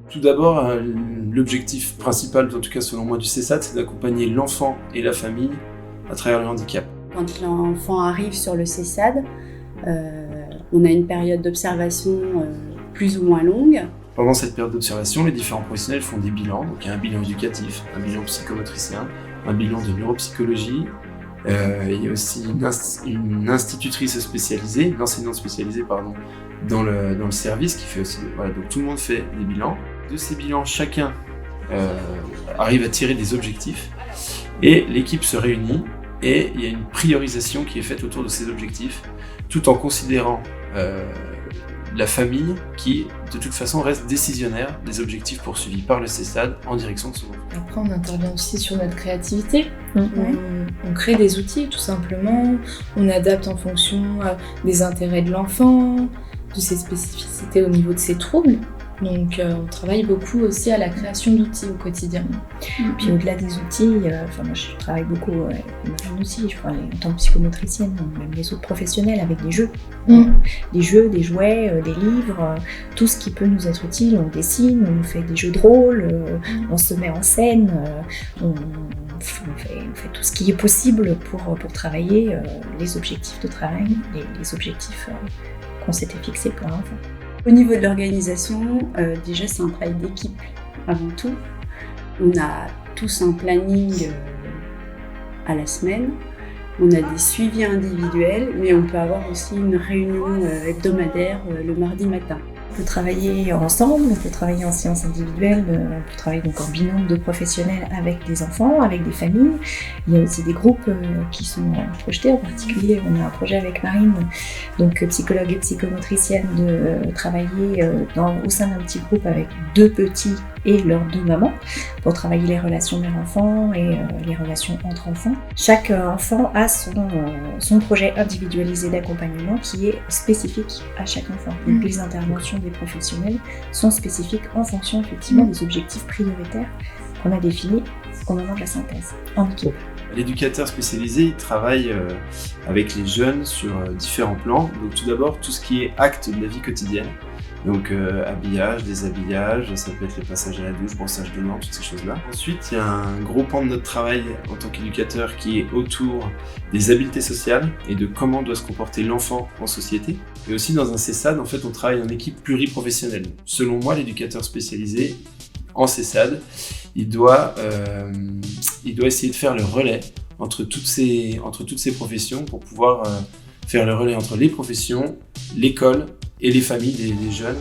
Tout d'abord, l'objectif principal, en tout cas selon moi, du CESAD, c'est d'accompagner l'enfant et la famille à travers le handicap. Quand l'enfant arrive sur le CESAD, on a une période d'observation plus ou moins longue. Pendant cette période d'observation, les différents professionnels font des bilans. Donc il y a un bilan éducatif, un bilan psychomotricien, un bilan de neuropsychologie. Il y a aussi une institutrice spécialisée, une enseignante spécialisée dans le service qui fait aussi. Voilà, donc tout le monde fait des bilans. De ces bilans, chacun arrive à tirer des objectifs et l'équipe se réunit et il y a une priorisation qui est faite autour de ces objectifs tout en considérant la famille qui, de toute façon, reste décisionnaire des objectifs poursuivis par le CESAD en direction de son enfant. Après, on intervient aussi sur notre créativité. On crée des outils, tout simplement. On adapte en fonction des intérêts de l'enfant, de ses spécificités au niveau de ses troubles. Donc, on travaille beaucoup aussi à la création d'outils au quotidien. Puis au-delà des outils, moi je travaille beaucoup avec Marine aussi, je crois, en tant que psychomotricienne, même les autres professionnels, avec des jeux. Des jeux, des jouets, des livres, tout ce qui peut nous être utile. On dessine, on fait des jeux de rôle, on se met en scène, on fait tout ce qui est possible pour travailler les objectifs de travail, les objectifs qu'on s'était fixés pour l'enfant. Au niveau de l'organisation, déjà c'est un travail d'équipe avant tout. On a tous un planning à la semaine, on a des suivis individuels, mais on peut avoir aussi une réunion hebdomadaire le mardi matin. On peut travailler ensemble, on peut travailler en séance individuelle, on peut travailler donc en binôme de professionnels avec des enfants, avec des familles. Il y a aussi des groupes qui sont projetés, en particulier on a un projet avec Marine, donc psychologue et psychomotricienne, de travailler au sein d'un petit groupe avec 2 petits et leurs 2 mamans pour travailler les relations mère-enfant et les relations entre enfants. Chaque enfant a son projet individualisé d'accompagnement qui est spécifique à chaque enfant. Donc les interventions des professionnels sont spécifiques en fonction effectivement des objectifs prioritaires qu'on a définis au moment de la synthèse en équipe. L'éducateur spécialisé il travaille avec les jeunes sur différents plans. Donc tout d'abord, tout ce qui est acte de la vie quotidienne. Donc habillage, déshabillage, ça peut être les passages à la douche, brossage de dents, toutes ces choses-là. Ensuite, il y a un gros pan de notre travail en tant qu'éducateur qui est autour des habiletés sociales et de comment doit se comporter l'enfant en société. Et aussi dans un CESAD, en fait, on travaille en équipe pluriprofessionnelle. Selon moi, l'éducateur spécialisé en CESAD, il doit essayer de faire le relais entre toutes ces professions pour pouvoir faire le relais entre les professions, l'école et les familles des jeunes.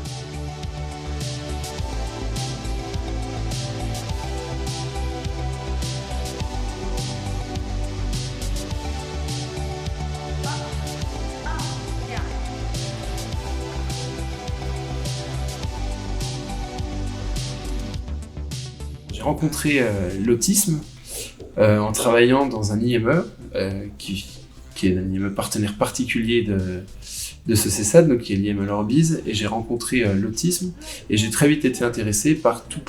J'ai rencontré l'autisme en travaillant dans un IME qui est un IME partenaire particulier de ce CESAD, donc qui est l'IME Lorbise, et j'ai rencontré l'autisme et j'ai très vite été intéressé par tout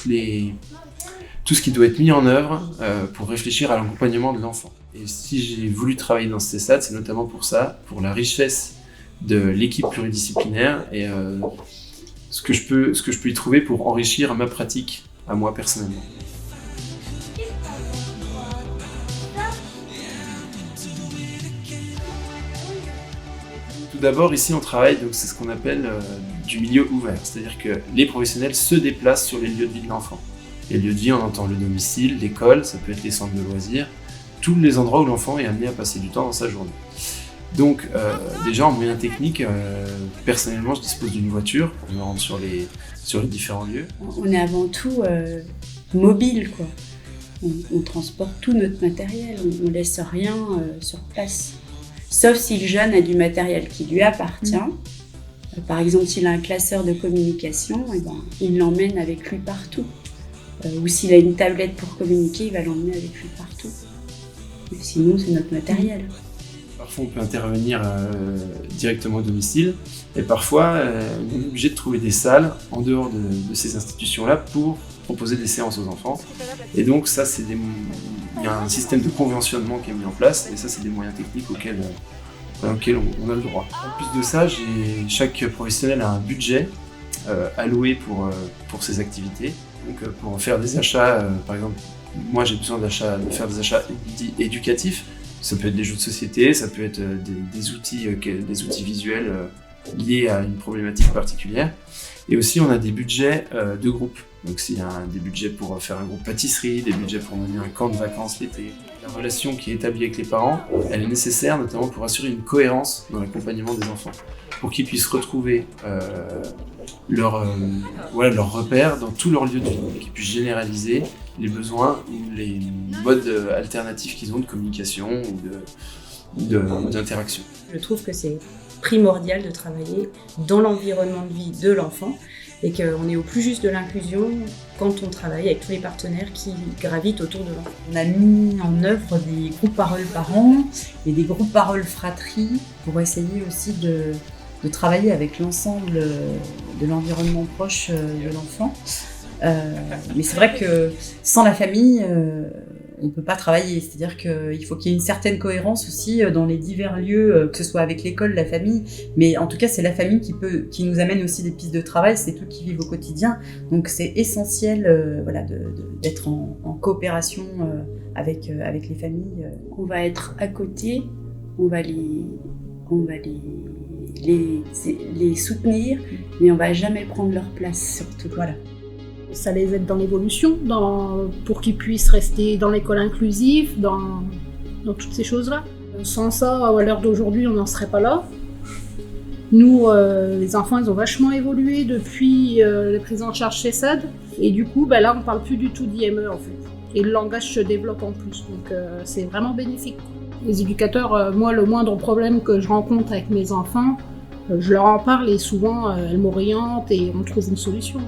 ce qui doit être mis en œuvre pour réfléchir à l'accompagnement de l'enfant. Et si j'ai voulu travailler dans ce CESAD, c'est notamment pour ça, pour la richesse de l'équipe pluridisciplinaire et ce que je peux y trouver pour enrichir ma pratique à moi personnellement. Tout d'abord, ici, on travaille, donc c'est ce qu'on appelle du milieu ouvert, c'est-à-dire que les professionnels se déplacent sur les lieux de vie de l'enfant. Les lieux de vie, on entend le domicile, l'école, ça peut être les centres de loisirs, tous les endroits où l'enfant est amené à passer du temps dans sa journée. Donc, déjà, en moyen technique, personnellement, je dispose d'une voiture pour me rendre sur les différents lieux. On est avant tout mobile, quoi. On transporte tout notre matériel, on ne laisse rien sur place. Sauf si le jeune a du matériel qui lui appartient. Par exemple, s'il a un classeur de communication, il l'emmène avec lui partout. Ou s'il a une tablette pour communiquer, il va l'emmener avec lui partout. Mais sinon, c'est notre matériel. Parfois, on peut intervenir directement au domicile. Et parfois, on est obligé de trouver des salles en dehors de ces institutions-là pour proposer des séances aux enfants. Et donc, ça, il y a un système de conventionnement qui est mis en place. Et ça, c'est des moyens techniques auxquels auquel on a le droit. En plus de ça, chaque professionnel a un budget alloué pour ses activités. Donc pour faire des achats, par exemple, moi j'ai besoin de faire des achats dits éducatifs. Ça peut être des jeux de société, ça peut être des outils visuels liés à une problématique particulière. Et aussi on a des budgets de groupe. Donc s'il y a des budgets pour faire un groupe pâtisserie, des budgets pour mener un camp de vacances l'été. La relation qui est établie avec les parents, elle est nécessaire notamment pour assurer une cohérence dans l'accompagnement des enfants, pour qu'ils puissent retrouver leurs repères dans tous leurs lieux de vie, qu'ils puissent généraliser les besoins ou les modes alternatifs qu'ils ont de communication ou d'interaction. Je trouve que c'est primordial de travailler dans l'environnement de vie de l'enfant et qu'on est au plus juste de l'inclusion quand on travaille avec tous les partenaires qui gravitent autour de l'enfant. On a mis en œuvre des groupes paroles parents et des groupes paroles fratrie pour essayer aussi de travailler avec l'ensemble de l'environnement proche de l'enfant. Mais c'est vrai que sans la famille, on ne peut pas travailler. C'est-à-dire qu'il faut qu'il y ait une certaine cohérence aussi dans les divers lieux, que ce soit avec l'école, la famille. Mais en tout cas, c'est la famille qui nous amène aussi des pistes de travail. C'est eux qui vivent au quotidien. Donc c'est essentiel d'être en coopération avec les familles. On va être à côté, on va les soutenir, mais on va jamais prendre leur place surtout. Voilà. Ça les aide dans l'évolution, pour qu'ils puissent rester dans l'école inclusive, dans toutes ces choses-là. Sans ça, à l'heure d'aujourd'hui, on n'en serait pas là. Nous, les enfants, ils ont vachement évolué depuis la prise en charge chez SAD. Et du coup, là, on ne parle plus du tout d'IME, en fait. Et le langage se développe en plus, donc c'est vraiment bénéfique. Les éducateurs, moi, le moindre problème que je rencontre avec mes enfants, je leur en parle et souvent, elles m'orientent et on trouve une solution.